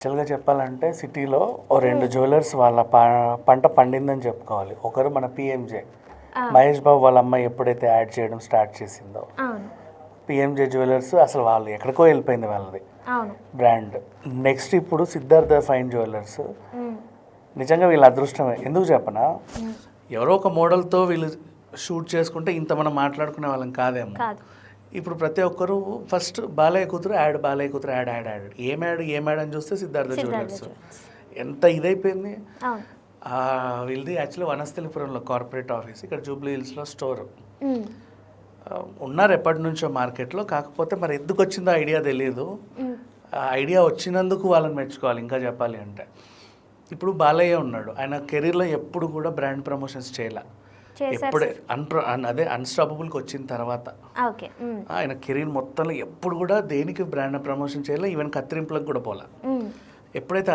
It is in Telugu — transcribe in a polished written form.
యాక్చువల్గా చెప్పాలంటే సిటీలో ఓ 2 జ్యువెలర్స్ వాళ్ళ పంట పండిందని చెప్పుకోవాలి. ఒకరు మన పిఎంజే మహేష్ బాబు వాళ్ళ అమ్మాయి ఎప్పుడైతే యాడ్ చేయడం స్టార్ట్ చేసిందో పిఎంజే జ్యువెలర్స్ అసలు వాళ్ళు ఎక్కడికో వెళ్ళిపోయింది వాళ్ళది బ్రాండ్. నెక్స్ట్ ఇప్పుడు సిద్ధార్థ ఫైన్ జ్యువెలర్స్. నిజంగా వీళ్ళ అదృష్టమే. ఎందుకు చెప్పనా, ఎవరో ఒక మోడల్తో వీళ్ళు షూట్ చేసుకుంటే ఇంత మనం మాట్లాడుకునే వాళ్ళం కాదేమో. ఇప్పుడు ప్రతి ఒక్కరు ఫస్ట్ బాలయ్య కూతురు యాడ్, బాలయ్య కూతురు యాడ్ యాడ్ యాడ్ ఏం యాడ్ అని చూస్తే సిద్ధార్థ జ్యువెలర్స్. ఎంత ఇదైపోయింది. వీళ్ళది యాక్చువల్లీ వనస్థలిపురంలో కార్పొరేట్ ఆఫీస్, ఇక్కడ జూబ్లీ హిల్స్లో స్టోర్. ఉన్నారు ఎప్పటి నుంచో మార్కెట్లో, కాకపోతే మరి ఎందుకు వచ్చిందో ఐడియా తెలియదు. ఐడియా వచ్చినందుకు వాళ్ళని మెచ్చుకోవాలి. ఇంకా చెప్పాలి అంటే ఇప్పుడు బాలయ్య ఉన్నాడు, ఆయన కెరీర్లో ఎప్పుడు కూడా బ్రాండ్ ప్రమోషన్స్ చేయలే. ఎప్పుడే అదే అన్స్టాపబుల్కి వచ్చిన తర్వాత ఆయన కెరీర్ మొత్తంలో ఎప్పుడు కూడా దేనికి బ్రాండ్ ప్రమోషన్ చేయలే, ఈవెన్ కత్తిరింపులకు కూడా పోలే. ఎప్పుడైతే